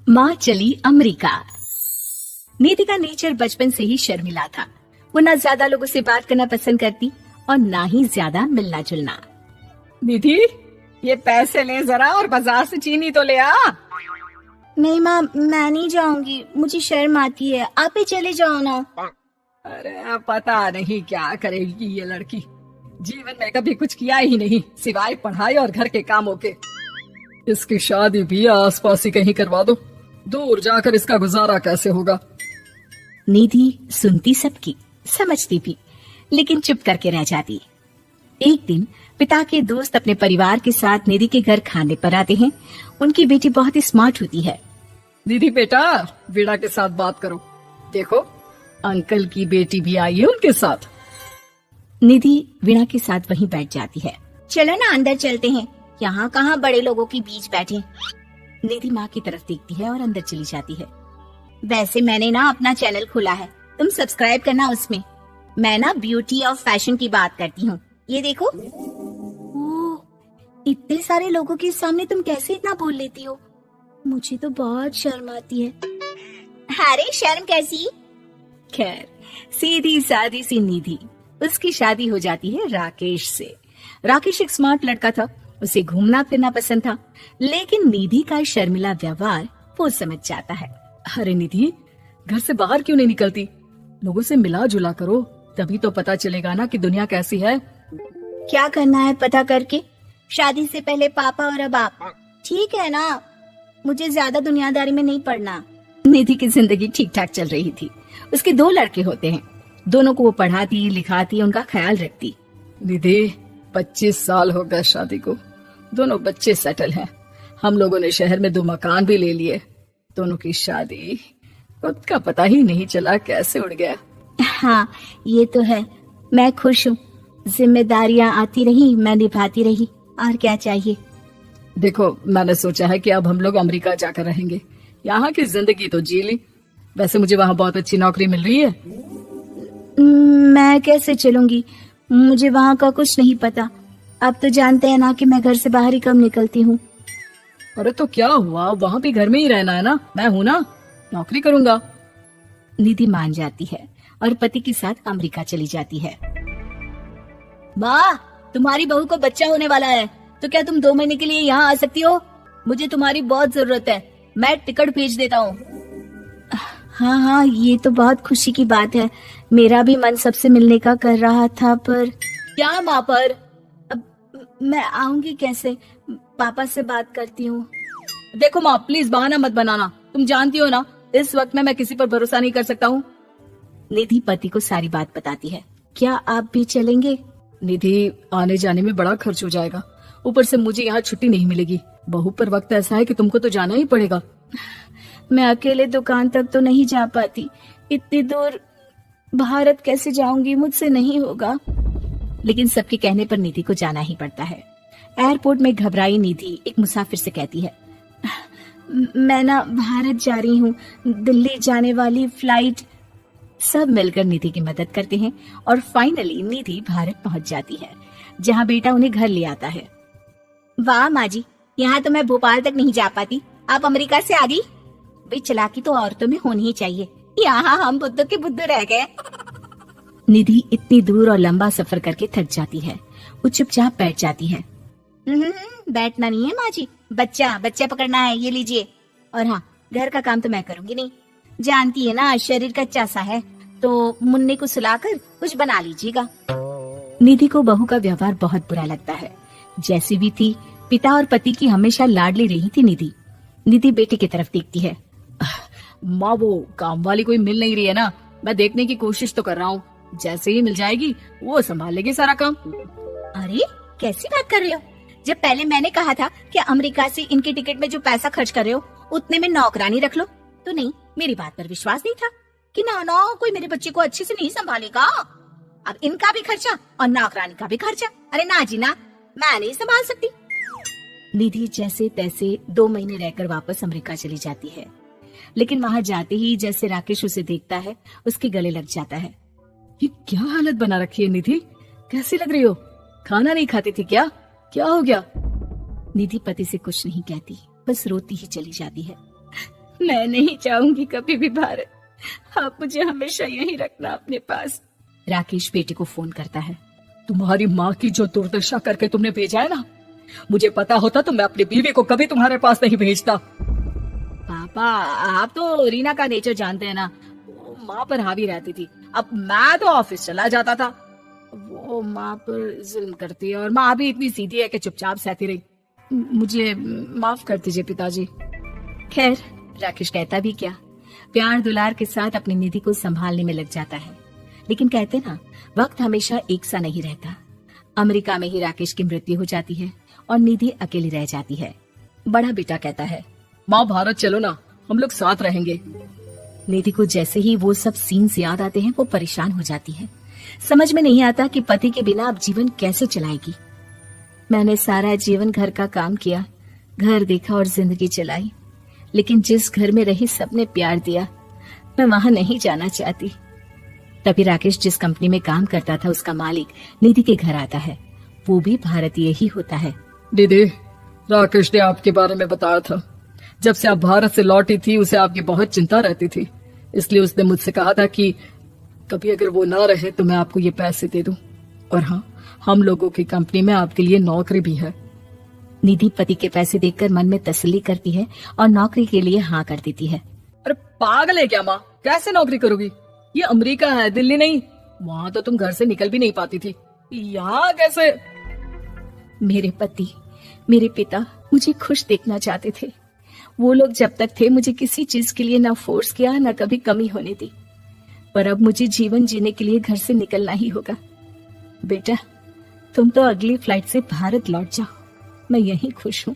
माँ चली अमेरिका। निधि का नेचर बचपन से ही शर्मिला था। वो ना ज्यादा लोगों से बात करना पसंद करती और ना ही ज्यादा मिलना जुलना। निधि, ये पैसे ले जरा और बाजार से चीनी तो ले आ। नहीं माँ, मैं नहीं जाऊंगी, मुझे शर्म आती है, आप ही चले जाओ ना। अरे पता नहीं क्या करेगी ये लड़की। जीवन में कभी कुछ किया ही नहीं सिवाय पढ़ाई और घर के कामों के। इसकी शादी भी आसपास ही कहीं करवा दो, दूर जाकर इसका गुजारा कैसे होगा। निधि सुनती सबकी, समझती भी, लेकिन चुप करके रह जाती। एक दिन पिता के दोस्त अपने परिवार के साथ निधि के घर खाने पर आते हैं। उनकी बेटी बहुत ही स्मार्ट होती है। निधि बेटा, वीणा के साथ बात करो। देखो, अंकल की बेटी भी आई है उनके साथ। निधि वीणा के साथ वहीं बैठ जाती है। चलो ना अंदर चलते हैं, यहाँ कहाँ बड़े लोगों के बीच बैठे। निधि माँ की तरफ देखती है और अंदर चली जाती है। वैसे मैंने ना अपना चैनल खोला है, तुम सब्सक्राइब करना उसमें। मैं ना ब्यूटी और फैशन की बात करती हूँ। ये देखो। ओह, इतने सारे लोगों के सामने तुम कैसे इतना बोल लेती हो? मुझे तो बहुत शर्म आती है। अरे शर्म कैसी? खैर, सीधी सादी सी निधि। उसकी शादी हो जाती है राकेश से। राकेश एक स्मार्ट लड़का था, उसे घूमना फिरना पसंद था, लेकिन निधि का शर्मिला व्यवहार वो समझ जाता है। अरे निधि, घर से बाहर क्यों नहीं निकलती? लोगों से मिला जुला करो, तभी तो पता चलेगा ना कि दुनिया कैसी है। क्या करना है पता करके? शादी से पहले पापा और अब आप। ठीक है ना, मुझे ज्यादा दुनियादारी में नहीं पड़ना। निधि की जिंदगी ठीक ठाक चल रही थी। उसके 2 लड़के होते हैं, दोनों को वो पढ़ाती लिखाती, उनका ख्याल रखती। निधि, 25 साल हो गए शादी को, दोनों बच्चे सेटल हैं। हम लोगों ने शहर में 2 मकान भी ले लिए। दोनों की शादी खुद का पता ही नहीं चला कैसे उड़ गया। हाँ, ये तो है। मैं खुश हूँ, जिम्मेदारियाँ आती रही, मैं निभाती रही, और क्या चाहिए। देखो, मैंने सोचा है कि अब हम लोग अमेरिका जाकर रहेंगे। यहाँ की जिंदगी तो जी ली। वैसे मुझे वहाँ बहुत अच्छी नौकरी मिल रही है। मैं कैसे चलूंगी? मुझे वहाँ का कुछ नहीं पता। आप तो जानते हैं ना कि मैं घर से बाहर ही कम निकलती हूँ। अरे तो क्या हुआ, वहाँ भी घर में ही रहना है ना, मैं हूँ ना, नौकरी करूँगा। निधि मान जाती है और पति के साथ अमेरिका चली जाती है। माँ, तुम्हारी बहू को बच्चा होने वाला है, तो क्या तुम 2 महीने के लिए यहाँ आ सकती हो? मुझे तुम्हारी बहुत जरूरत है, मैं टिकट भेज देता हूँ। हाँ हाँ, ये तो बहुत खुशी की बात है। मेरा भी मन सबसे मिलने का कर रहा था, पर क्या माँ पर? अब मैं आऊंगी कैसे? पापा से बात करती हूँ। देखो माँ, प्लीज बहाना मत बनाना। तुम जानती हो ना, इस वक्त में मैं किसी पर भरोसा नहीं कर सकता हूँ। निधि पति को सारी बात बताती है। क्या आप भी चलेंगे? निधि, आने जाने में बड़ा खर्च हो जाएगा, ऊपर से मुझे यहाँ छुट्टी नहीं मिलेगी। बहू पर वक्त ऐसा है कि तुमको तो जाना ही पड़ेगा। मैं अकेले दुकान तक तो नहीं जा पाती, इतनी दूर भारत कैसे जाऊंगी? मुझसे नहीं होगा। लेकिन सबके कहने पर निधि को जाना ही पड़ता है। एयरपोर्ट में घबराई निधि एक मुसाफिर से कहती है, मैं ना भारत जा रही हूँ, दिल्ली जाने वाली फ्लाइट। सब मिलकर निधि की मदद करते हैं और फाइनली निधि भारत पहुंच जाती है, जहां बेटा उन्हें घर ले आता है। वाह माँ जी, यहाँ तो मैं भोपाल तक नहीं जा पाती, आप अमेरिका से आ गई। भाई, चालाकी तो औरतों में होनी ही चाहिए। यहाँ हम बुद्धू के बुद्धू रह गए। निधि इतनी दूर और लंबा सफर करके थक जाती है। वो चुपचाप बैठ जाती है। बैठना नहीं है माँ जी, बच्चा पकड़ना है, ये लीजिए। और हाँ, घर का काम तो मैं करूंगी नहीं, जानती है ना शरीर कच्चा सा है, तो मुन्ने को सुलाकर कुछ बना लीजिएगा। निधि को बहू का व्यवहार बहुत बुरा लगता है। जैसी भी थी, पिता और पति की हमेशा लाडली रही थी निधि। निधि बेटे की तरफ देखती है। माँ, वो काम वाली कोई मिल नहीं रही है ना, मैं देखने की कोशिश तो कर रहा हूँ। जैसे ही मिल जाएगी वो संभाल लेगी सारा काम। अरे कैसी बात कर रहे हो? जब पहले मैंने कहा था कि अमेरिका से इनके टिकट में जो पैसा खर्च कर रहे हो उतने में नौकरानी रख लो, तो नहीं, मेरी बात पर विश्वास नहीं था कि ना कोई मेरे बच्चे को अच्छे से नहीं संभालेगा। अब इनका भी खर्चा और नौकरानी का भी खर्चा। अरे ना जी ना, मैं नहीं संभाल सकती। निधि जैसे तैसे 2 महीने रहकर वापस अमेरिका चली जाती है, लेकिन वहां जाते ही जैसे राकेश उसे देखता है, उसके गले लग जाता है। ये क्या हालत बना रखी है निधि, कैसी लग रही हो? खाना नहीं खाती थी क्या? क्या हो गया? निधि पति से कुछ नहीं कहती, बस रोती ही चली जाती है। मैं नहीं चाहूंगी कभी भी भारत, आप मुझे हमेशा यहीं रखना अपने पास। राकेश बेटे को फोन करता है। तुम्हारी माँ की जो दुर्दशा करके तुमने भेजा है ना, मुझे पता होता तो मैं अपनी बीवी को कभी तुम्हारे पास नहीं भेजता। पापा, आप तो रीना का नेचर जानते हैं ना, वो माँ पर हावी रहती थी। अब मैं तो ऑफिस चला जाता था, वो माँ पर जुल्म करती है, और माँ भी इतनी सीधी है कि चुपचाप सहती रही। मुझे माफ कर दीजिए पिताजी। खैर, राकेश कहता भी क्या, प्यार दुलार के साथ अपनी निधि को संभालने में लग जाता है। लेकिन कहते ना, वक्त हमेशा एक सा नहीं रहता। अमेरिका में ही राकेश की मृत्यु हो जाती है और निधि अकेली रह जाती है। बड़ा बेटा कहता है, माँ भारत चलो ना, हम लोग साथ रहेंगे। निधि को जैसे ही वो सब सीन्स याद आते हैं वो परेशान हो जाती है। समझ में नहीं आता कि पति के बिना अब जीवन कैसे चलाएगी। मैंने सारा जीवन घर का काम किया, घर देखा और जिंदगी चलाई, लेकिन जिस घर में रही सबने प्यार दिया, मैं वहां नहीं जाना चाहती। तभी राकेश जिस कंपनी में काम करता था उसका मालिक निधि के घर आता है। वो भी भारतीय ही होता है। दीदी, राकेश ने आपके बारे में बताया था। जब से आप भारत से लौटी थी उसे आपकी बहुत चिंता रहती थी, इसलिए उसने मुझसे कहा था कि कभी अगर वो ना रहे तो मैं आपको ये पैसे दे दूं। और हाँ, हम लोगों की कंपनी में आपके लिए नौकरी भी है। निधि पति के पैसे देखकर मन में तसल्ली करती है और नौकरी के लिए हाँ कर देती है। अरे पागल है क्या माँ, कैसे नौकरी करोगी? ये अमेरिका है, दिल्ली नहीं। वहाँ तो तुम घर से निकल भी नहीं पाती थी, यहाँ कैसे? मेरे पति, मेरे पिता मुझे खुश देखना चाहते थे। वो लोग जब तक थे मुझे किसी चीज के लिए ना फोर्स किया, ना कभी कमी होने दी। पर अब मुझे जीवन जीने के लिए घर से निकलना ही होगा। बेटा, तुम तो अगली फ्लाइट से भारत लौट जाओ, मैं यहीं खुश हूँ।